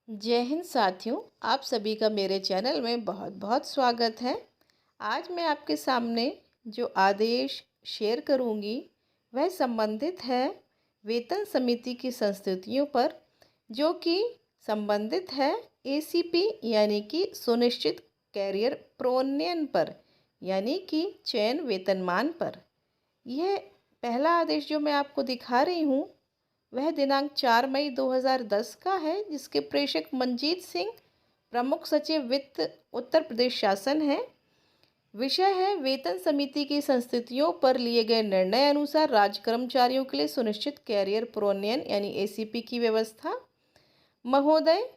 जय हिंद साथियों। आप सभी का मेरे चैनल में बहुत बहुत स्वागत है। आज मैं आपके सामने जो आदेश शेयर करूंगी वह संबंधित है वेतन समिति की संस्तुतियों पर, जो कि संबंधित है एसीपी यानी कि सुनिश्चित कैरियर प्रोन्नयन पर, यानी कि चयन वेतनमान पर। यह पहला आदेश जो मैं आपको दिखा रही हूँ वह दिनांक 4 मई 2010 का है, जिसके प्रेषक मंजीत सिंह, प्रमुख सचिव वित्त, उत्तर प्रदेश शासन है। विषय है वेतन समिति की संस्तुतियों पर लिए गए निर्णय अनुसार राज्य कर्मचारियों के लिए सुनिश्चित कैरियर प्रोन्नयन यानी एसीपी की व्यवस्था। महोदय,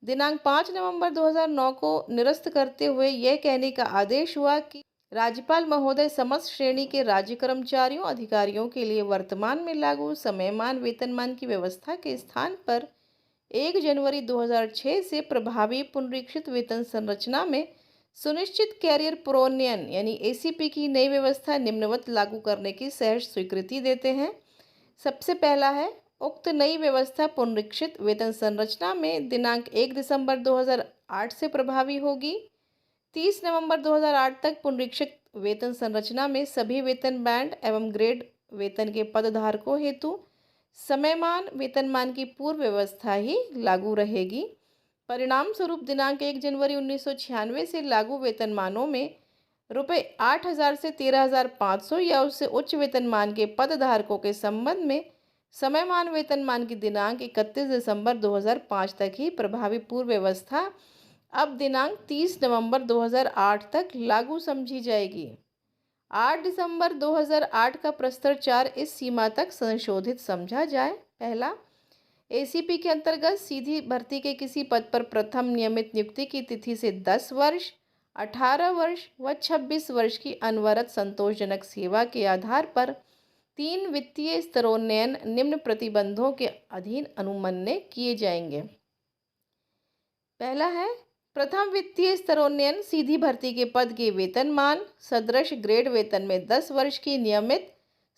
दिनांक 5 नवंबर 2009 को निरस्त करते हुए यह कहने का आदेश हुआ कि राज्यपाल महोदय समस्त श्रेणी के राज्य कर्मचारियों अधिकारियों के लिए वर्तमान में लागू समयमान वेतनमान की व्यवस्था के स्थान पर 1 जनवरी 2006 से प्रभावी पुनरीक्षित वेतन संरचना में सुनिश्चित कैरियर प्रोन्नयन यानी एसीपी की नई व्यवस्था निम्नवत लागू करने की सहर्ष स्वीकृति देते हैं। सबसे पहला है, उक्त नई व्यवस्था पुनरीक्षित वेतन संरचना में दिनांक 1 दिसंबर 2008 से प्रभावी होगी। 30 नवंबर 2008 तक पुनरीक्षित वेतन संरचना में सभी वेतन बैंड एवं ग्रेड वेतन के पदधारकों हेतु समयमान वेतनमान की पूर्व व्यवस्था ही लागू रहेगी। परिणाम स्वरूप दिनांक 1 जनवरी 1996 से लागू वेतनमानों में रुपये 8,000 से 13,500 या उससे उच्च वेतनमान के पदधारकों के संबंध में समयमान वेतनमान की दिनांक 31 दिसंबर 2005 तक ही प्रभावी पूर्व व्यवस्था अब दिनांक 30 नवंबर 2008 तक लागू समझी जाएगी। 8 दिसंबर 2008 का प्रस्तर 4 इस सीमा तक संशोधित समझा जाए। पहला, एसीपी के अंतर्गत सीधी भर्ती के किसी पद पर प्रथम नियमित नियुक्ति की तिथि से 10 वर्ष, 18 वर्ष व 26 वर्ष की अनवरत संतोषजनक सेवा के आधार पर 3 वित्तीय स्तरोन्नयन निम्न प्रतिबंधों के अधीन अनुमन्य किए जाएंगे। पहला है, प्रथम वित्तीय स्तरोन्नयन सीधी भर्ती के पद के वेतनमान सदृश ग्रेड वेतन में 10 वर्ष की नियमित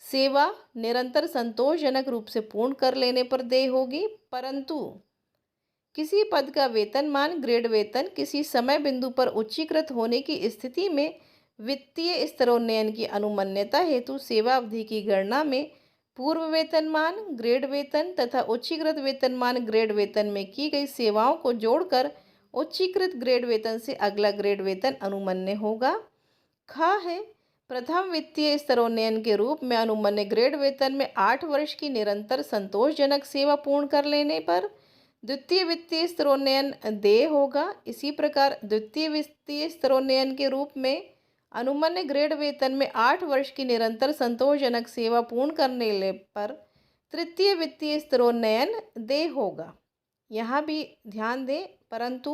सेवा निरंतर संतोषजनक रूप से पूर्ण कर लेने पर देय होगी, परंतु किसी पद का वेतनमान ग्रेड वेतन किसी समय बिंदु पर उच्चीकृत होने की स्थिति में वित्तीय स्तरोन्नयन की अनुमन्यता हेतु सेवा अवधि की गणना में पूर्व वेतनमान ग्रेड वेतन तथा उच्चीकृत वेतनमान ग्रेड वेतन में की गई सेवाओं को जोड़कर उच्चीकृत ग्रेड वेतन से अगला ग्रेड वेतन अनुमन्य होगा। खा है, प्रथम वित्तीय स्तरोन्नयन के रूप में अनुमन्य ग्रेड वेतन में 8 वर्ष की निरंतर संतोषजनक सेवा पूर्ण कर लेने पर द्वितीय वित्तीय स्तरोन्नयन देय होगा। इसी प्रकार द्वितीय वित्तीय स्तरोन्नयन के रूप में अनुमन्य ग्रेड वेतन में 8 वर्ष की निरंतर संतोषजनक सेवा पूर्ण करने पर तृतीय वित्तीय स्तरोन्नयन देय होगा। यहाँ भी ध्यान दें, परंतु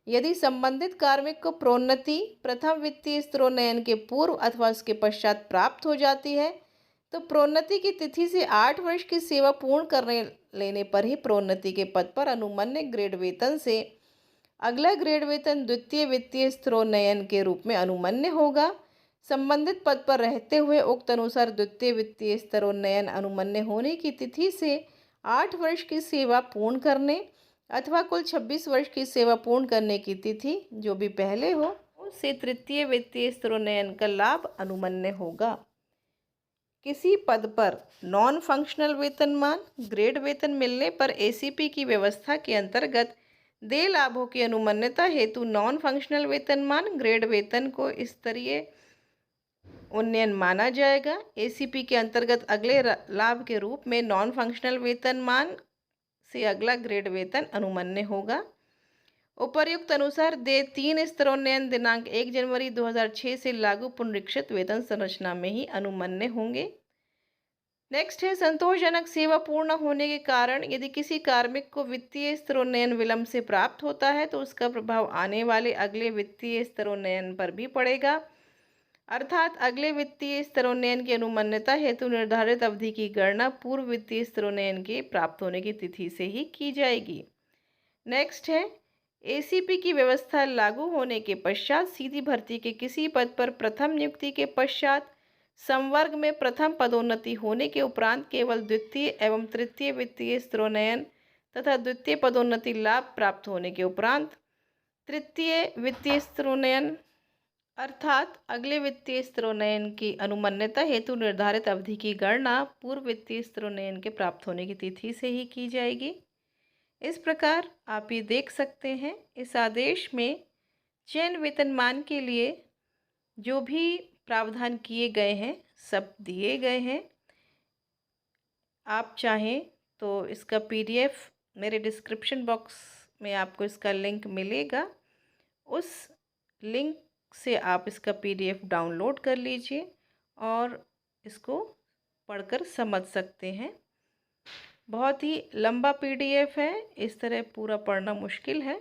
यदि संबंधित कार्मिक को प्रोन्नति प्रथम वित्तीय स्तरोन्नयन के पूर्व अथवा उसके पश्चात प्राप्त हो जाती है तो प्रोन्नति की तिथि से 8 वर्ष की सेवा पूर्ण करने लेने पर ही प्रोन्नति के पद पर अनुमन्य ग्रेड वेतन से अगला ग्रेड वेतन द्वितीय वित्तीय स्तरोन्नयन के रूप में अनुमन्य होगा। संबंधित पद पर रहते हुए उक्त अनुसार द्वितीय वित्तीय स्तरोन्नयन अनुमन्य होने की तिथि से 8 वर्ष की सेवा पूर्ण करने अथवा कुल 26 वर्ष की सेवा पूर्ण करने की तिथि जो भी पहले हो उससे तृतीय वित्तीय स्तरोन्नयन का लाभ अनुमन्य होगा। किसी पद पर नॉन फंक्शनल वेतनमान ग्रेड वेतन मिलने पर एसीपी की व्यवस्था के अंतर्गत देय लाभों की अनुमन्यता हेतु नॉन फंक्शनल वेतनमान ग्रेड वेतन को स्तरीय उन्नयन माना जाएगा। एसीपी के अंतर्गत अगले लाभ के रूप में नॉन फंक्शनल वेतनमान से अगला ग्रेड वेतन अनुमन्य होगा। उपर्युक्त अनुसार दे 3 स्तरोन्नयन दिनांक 1 जनवरी 2006 से लागू पुनरीक्षित वेतन संरचना में ही अनुमन्य होंगे। नेक्स्ट है, संतोषजनक सेवा पूर्ण होने के कारण यदि किसी कार्मिक को वित्तीय स्तरोन्नयन विलंब से प्राप्त होता है तो उसका प्रभाव आने वाले अगले वित्तीय स्तरोन्नयन पर भी पड़ेगा, अर्थात अगले वित्तीय स्तरोन्नयन की अनुमन्यता हेतु निर्धारित अवधि की गणना पूर्व वित्तीय स्तरोन्नयन के प्राप्त होने की तिथि से ही की जाएगी। नेक्स्ट है, एसीपी की व्यवस्था लागू होने के पश्चात सीधी भर्ती के किसी पद पर प्रथम नियुक्ति के पश्चात संवर्ग में प्रथम पदोन्नति होने के उपरांत केवल द्वितीय एवं तृतीय वित्तीय स्तरोन्नयन तथा द्वितीय पदोन्नति लाभ प्राप्त होने के उपरांत तृतीय वित्तीय स्तरोन्नयन अर्थात अगले वित्तीय स्तरोन्नयन की अनुमन्यता हेतु निर्धारित अवधि की गणना पूर्व वित्तीय स्तरोन्नयन के प्राप्त होने की तिथि से ही की जाएगी। इस प्रकार आप ये देख सकते हैं इस आदेश में चयन वेतनमान के लिए जो भी प्रावधान किए गए हैं सब दिए गए हैं। आप चाहें तो इसका पीडीएफ मेरे डिस्क्रिप्शन बॉक्स में आपको इसका लिंक मिलेगा, उस लिंक से आप इसका पीडीएफ डाउनलोड कर लीजिए और इसको पढ़कर समझ सकते हैं। बहुत ही लंबा पीडीएफ है, इस तरह पूरा पढ़ना मुश्किल है।